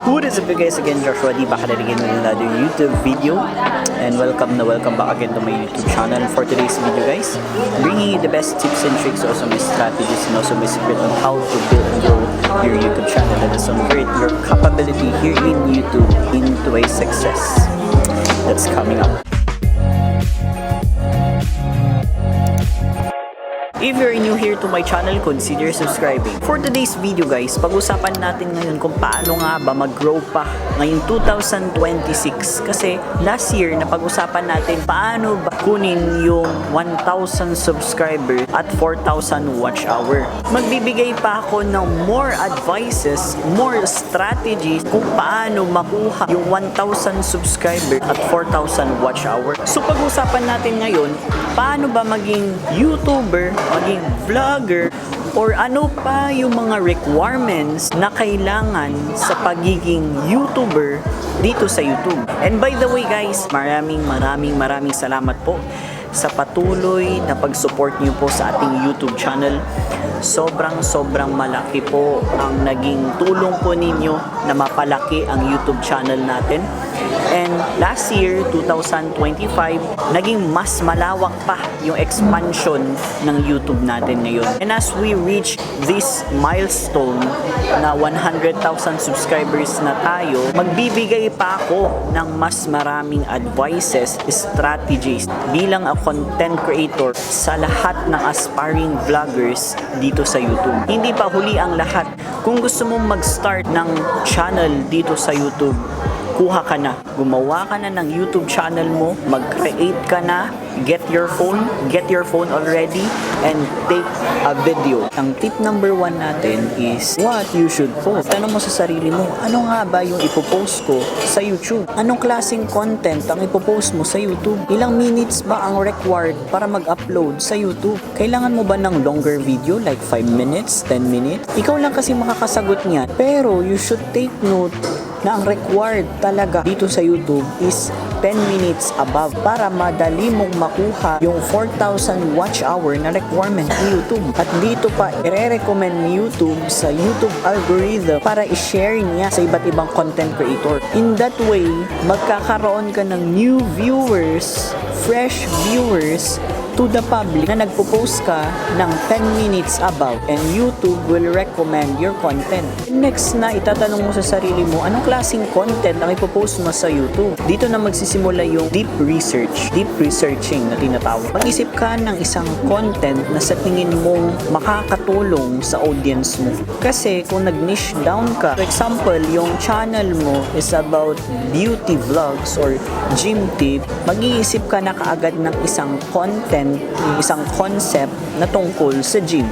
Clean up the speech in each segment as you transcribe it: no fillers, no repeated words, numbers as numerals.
What is up guys, again Joshua D back again with another YouTube video, and welcome back again to my YouTube channel. For today's video guys, bringing you the best tips and tricks, also my strategies and also my secret on how to build and grow your YouTube channel that is convert your capability here in YouTube into a success. That's coming up. If you're new here to my channel, consider subscribing. For today's video guys, pag-usapan natin ngayon kung paano nga ba mag-grow pa ngayong 2026. Kasi last year, napag-usapan natin paano ba kunin yung 1,000 subscriber at 4,000 watch hour. Magbibigay pa ako ng more advices, more strategies kung paano makuha yung 1,000 subscriber at 4,000 watch hour. So pag-usapan natin ngayon, paano ba maging YouTuber, maging vlogger, or ano pa yung mga requirements na kailangan sa pagiging YouTuber dito sa YouTube. And by the way guys, maraming salamat po sa patuloy na pag-support niyo po sa ating YouTube channel. Sobrang malaki po ang naging tulong po ninyo na mapalaki ang YouTube channel natin. And last year, 2025, naging mas malawak pa yung expansion ng YouTube natin ngayon. And as we reach this milestone na 100,000 subscribers na tayo, magbibigay pa ako ng mas maraming advices, strategies bilang a content creator sa lahat ng aspiring vloggers dito sa YouTube. Hindi pa huli ang lahat. Kung gusto mong mag-start ng channel dito sa YouTube, kuha ka na. Gumawa ka na ng YouTube channel mo, mag-create ka na, get your phone already, and take a video. Ang tip number 1 natin is what you should post. Tanong mo sa sarili mo, ano nga ba yung ipopost ko sa YouTube? Anong klaseng content ang ipopost mo sa YouTube? Ilang minutes ba ang required para mag-upload sa YouTube? Kailangan mo ba ng longer video like 5 minutes, 10 minutes? Ikaw lang kasi makakasagot niyan. Pero you should take note na ang required talaga dito sa YouTube is 10 minutes above para madali mong makuha yung 4,000 watch hour na requirement ni YouTube. At dito pa, i-recommend ni YouTube sa YouTube algorithm para i-share niya sa iba't ibang content creator. In that way, magkakaroon ka ng new viewers, fresh viewers to the public na nagpo-post ka ng 10 minutes above, and YouTube will recommend your content. Next na itatanong mo sa sarili mo, anong klaseng content ang ipopost mo sa YouTube? Dito na magsisimula yung deep researching na tinatawag. Mag-isip ka ng isang content na sa tingin mong makakatulong sa audience mo. Kasi kung nag-niche down ka, for example, yung channel mo is about beauty vlogs or gym tip, mag-iisip ka na kaagad ng isang content, isang concept na tungkol sa gym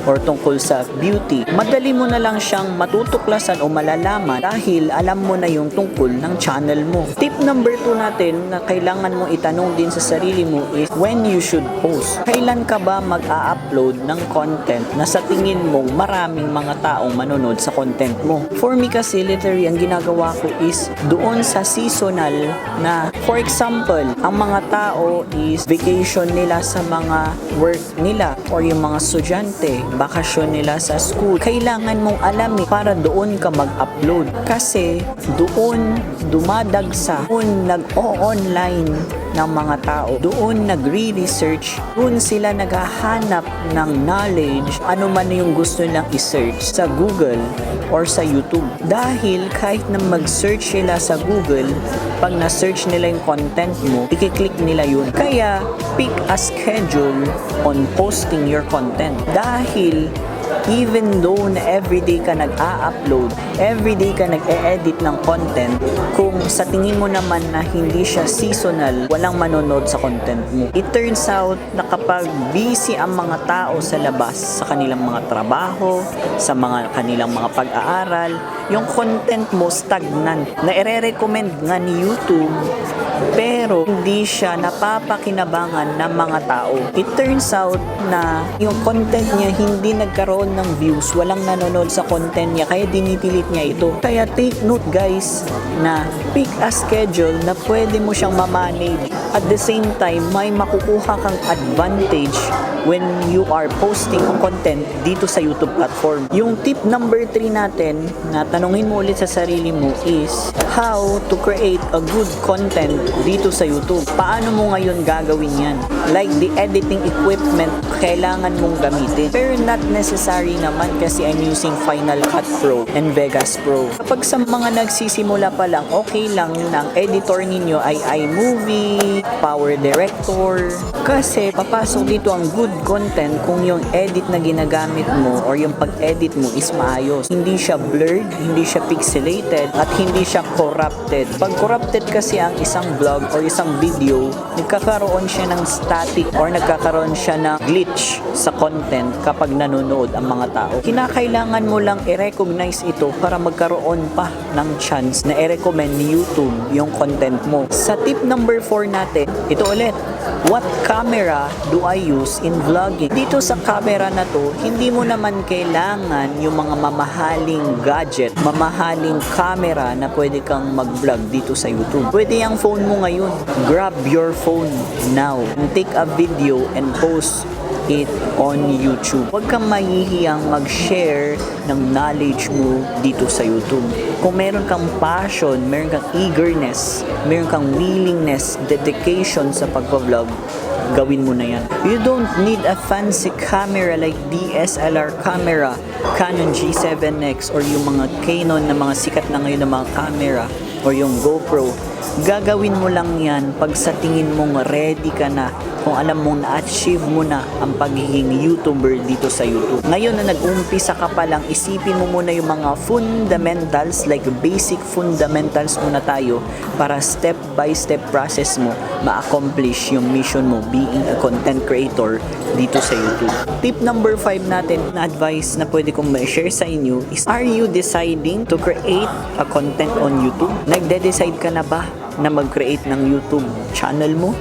or tungkol sa beauty. Madali mo na lang siyang matutuklasan o malalaman dahil alam mo na yung tungkol ng channel mo. Tip number 2 natin na kailangan mong itanong din sa sarili mo is when you should post. Kailan ka ba mag-a-upload ng content na sa tingin mong maraming mga taong manonood sa content mo? For me kasi, literally, ang ginagawa ko is doon sa seasonal na, for example, ang mga tao is vacation nila sa mga work nila or yung mga estudyante, bakasyon nila sa school. Kailangan mong alamin para doon ka mag-upload. Kasi doon dumadagsa, doon nag-o-online ng mga tao. Doon nagre-research, doon sila naghahanap ng knowledge, ano man yung gusto nilang i-search sa Google or sa YouTube. Dahil kahit na mag-search sila sa Google, pag na-search nila yung content mo, i-click nila yun. Kaya, pick a schedule on posting your content. Dahil even though na everyday ka nag-a-upload, everyday ka nag-e-edit ng content, kung sa tingin mo naman na hindi siya seasonal, walang manonood sa content mo. It turns out na kapag busy ang mga tao sa labas, sa kanilang mga trabaho, sa kanilang mga pag-aaral, yung content mo stagnant. Na i-recommend nga ni YouTube, pero hindi siya napapakinabangan ng mga tao. It turns out na yung content niya hindi nagkaroon ng views, walang nanonood sa content niya, kaya dinidelete niya ito. Kaya take note guys na pick a schedule na pwede mo siyang ma-manage. At the same time, may makukuha kang advantage when you are posting ang content dito sa YouTube platform. Yung tip number 3 natin na tanungin mo ulit sa sarili mo is how to create a good content dito sa YouTube. Paano mo ngayon gagawin yan? Like the editing equipment, kailangan mong gamitin. Pero not necessary naman kasi I'm using Final Cut Pro and Vegas Pro. Kapag sa mga nagsisimula pa lang, okay lang ng editor ninyo ay iMovie, Power Director. Kasi papasok dito ang good content kung yung edit na ginagamit mo or yung pag-edit mo is maayos. Hindi siya blurred, hindi siya pixelated, at hindi siya corrupted. Pag corrupted kasi ang isang vlog or isang video, nagkakaroon siya ng static or nagkakaroon siya ng glitch sa content kapag nanonood ang mga tao. Kinakailangan mo lang i-recognize ito para magkaroon pa ng chance na i-recommend ni YouTube yung content mo. Sa tip number 4 natin, ito ulit, what camera do I use in vlogging? Dito sa camera na to, hindi mo naman kailangan yung mga mamahaling gadget, mamahaling camera na pwede kang mag-vlog dito sa YouTube. Pwede yung phone mo ngayon. Grab your phone now and take a video and post it on YouTube. Huwag kang mahihiyang mag-share ng knowledge mo dito sa YouTube. Kung meron kang passion, meron kang eagerness, meron kang willingness, dedication sa pagpa-vlog, gawin mo na yan. You don't need a fancy camera like DSLR camera, Canon G7X, or yung mga Canon na mga sikat na ngayon na mga camera, or yung GoPro. Gagawin mo lang yan pag sa tingin mong ready ka na, kung alam mong na-achieve mo na ang pagiging YouTuber dito sa YouTube. Ngayon na nag-umpisa ka pa lang, isipin mo muna yung mga fundamentals, like basic fundamentals muna tayo para step by step process mo ma-accomplish yung mission mo being a content creator dito sa YouTube. Tip number 5 natin na advice na pwede kong ma-share sa inyo is, are you deciding to create a content on YouTube? Nagde-decide ka na ba na mag-create ng YouTube channel mo?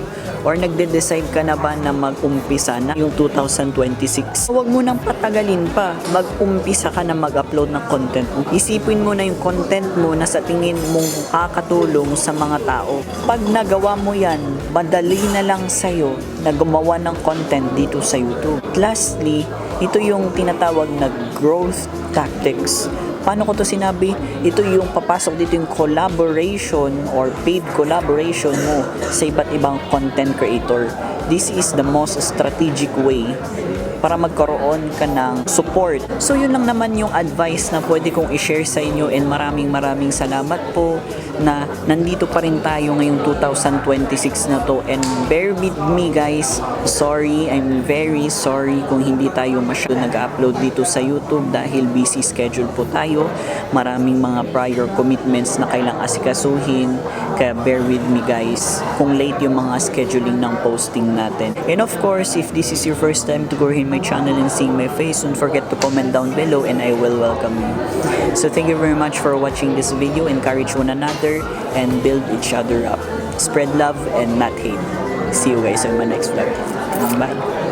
Or nagde-decide ka na ba na mag-umpisa na yung 2026? Huwag mo nang patagalin pa. Mag-umpisa ka na mag-upload ng content mo. Isipin mo na yung content mo na sa tingin mong kakatulong sa mga tao. Pag nagawa mo yan, madali na lang sa'yo na gumawa ng content dito sa YouTube. Lastly, ito yung tinatawag na growth tactics. Paano ko to sinabi? Ito yung papasok dito yung collaboration or paid collaboration mo sa iba't ibang content creator. This is the most strategic way para magkaroon ka ng support. So yun lang naman yung advice na pwede kong i-share sa inyo, and maraming salamat po na nandito pa rin tayo ngayong 2026 na to, and bear with me guys. Sorry, I'm very sorry kung hindi tayo masyado nag-upload dito sa YouTube dahil busy schedule po tayo. Maraming mga prior commitments na kailang asikasuhin, kaya bear with me guys kung late yung mga scheduling ng posting natin. And of course, if this is your first time to go here in my channel and seeing my face, don't forget to comment down below and I will welcome you. So thank you very much for watching this video. Encourage one another and build each other up. Spread love and not hate. See you guys on my next vlog. Bye.